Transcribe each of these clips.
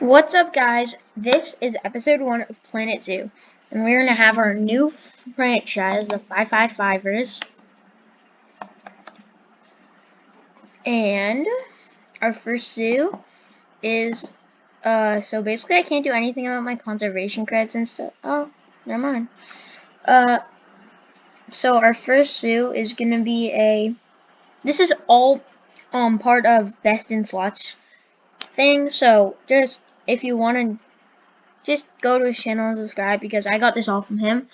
What's up, guys? This is episode 1 of Planet Zoo, and we're going to have our new franchise, the 555ers. And our first zoo is, so basically I can't do anything about my conservation credits and stuff. Oh, never mind. So our first zoo is going to be this is all, part of Best in Slots thing, so just, if you want to, just go to his channel and subscribe because I got this all from him.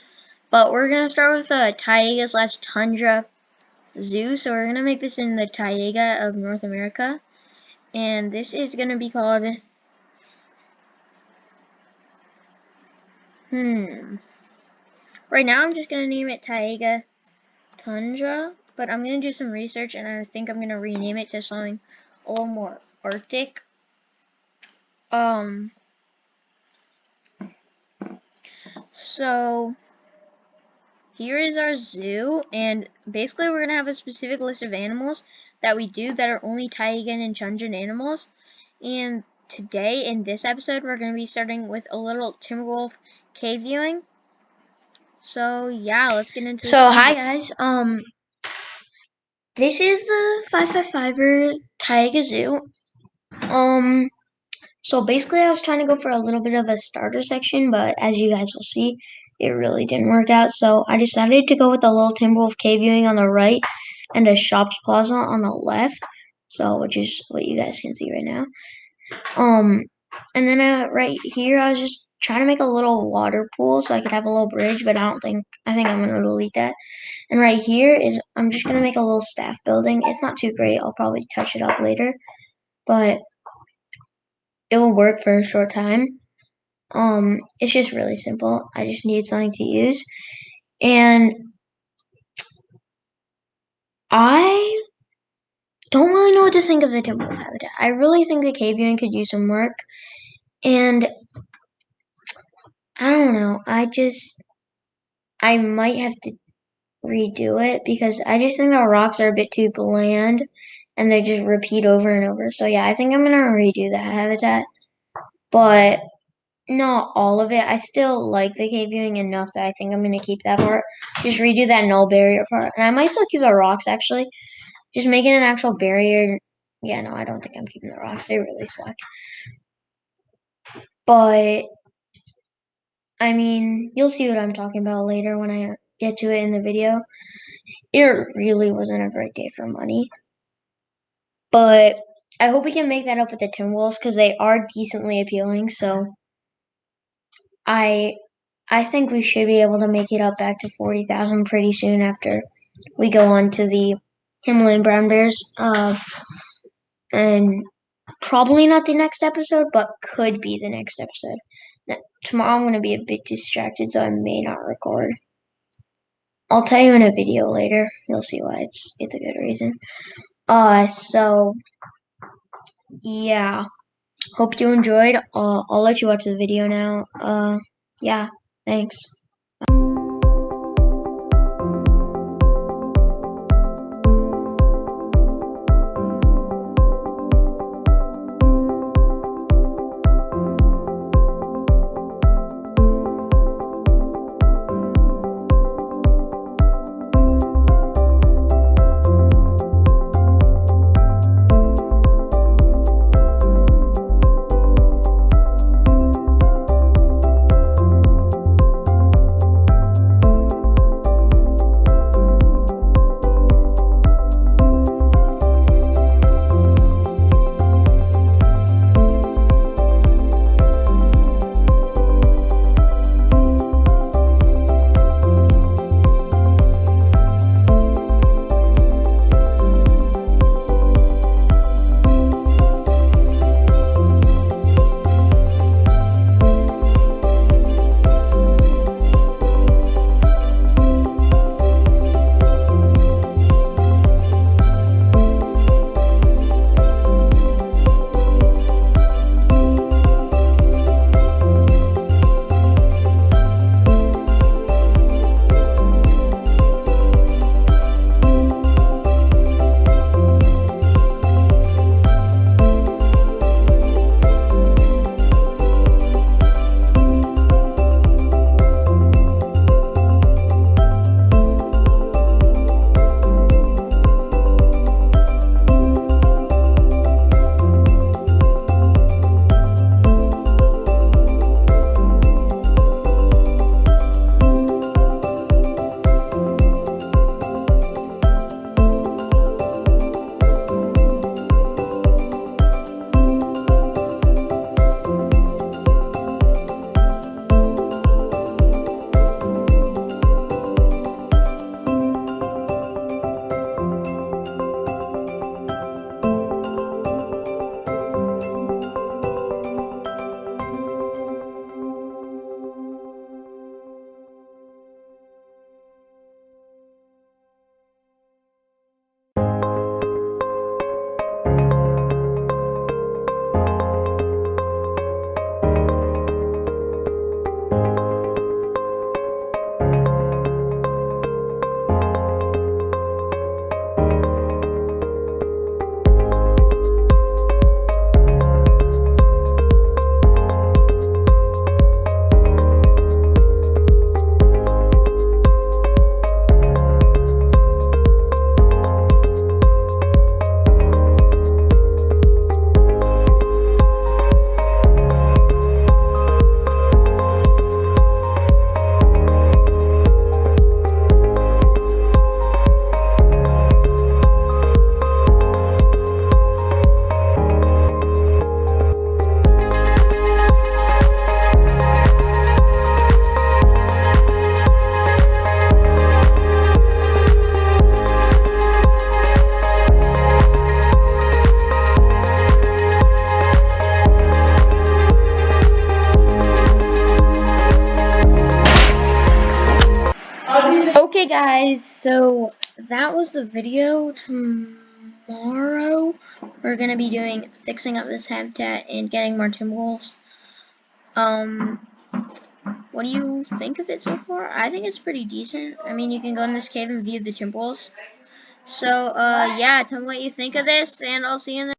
But we're going to start with the Taiga/Tundra Zoo. So we're going to make this in the Taiga of North America. And this is going to be called... Right now I'm just going to name it Taiga Tundra. But I'm going to do some research and I think I'm going to rename it to something a little more Arctic. So... here is our zoo, and basically we're going to have a specific list of animals that we do that are only Taigan and Tundran animals. And today, in this episode, we're going to be starting with a little timberwolf cave viewing. So, yeah, let's get into this. So, hi guys, this is the 555er Taiga Zoo. So basically I was trying to go for a little bit of a starter section, but as you guys will see, it really didn't work out. So I decided to go with a little Timberwolf cave viewing on the right and a shops plaza on the left. So, which is what you guys can see right now. And then right here, I was just trying to make a little water pool so I could have a little bridge, but I think I'm going to delete that. And right here I'm just going to make a little staff building. It's not too great. I'll probably touch it up later, but it will work for a short time. It's just really simple. I just need something to use. And I don't really know what to think of the Timberwolf habitat. I really think the cave viewing could use some work. And I don't know. I might have to redo it because I just think the rocks are a bit too bland and they just repeat over and over. So yeah, I think I'm gonna redo that habitat. But not all of it. I still like the cave viewing enough that I think I'm going to keep that part. Just redo that null barrier part. And I might still keep the rocks, actually. Just making an actual barrier. Yeah, no, I don't think I'm keeping the rocks. They really suck. But, I mean, you'll see what I'm talking about later when I get to it in the video. It really wasn't a great day for money. But I hope we can make that up with the Timberwolves because they are decently appealing. So, I think we should be able to make it up back to 40,000 pretty soon after we go on to the Himalayan brown bears. And probably not the next episode, but could be the next episode. Now, tomorrow I'm going to be a bit distracted, so I may not record. I'll tell you in a video later. You'll see why. It's a good reason. So yeah. Hope you enjoyed. I'll let you watch the video now. Yeah. Thanks. guys, so that was the video. Tomorrow we're gonna be doing fixing up this habitat and getting more Timberwolves. What do you think of it so far? I think it's pretty decent. I mean, you can go in this cave and view the Timberwolves. So, yeah, tell me what you think of this, and I'll see you in the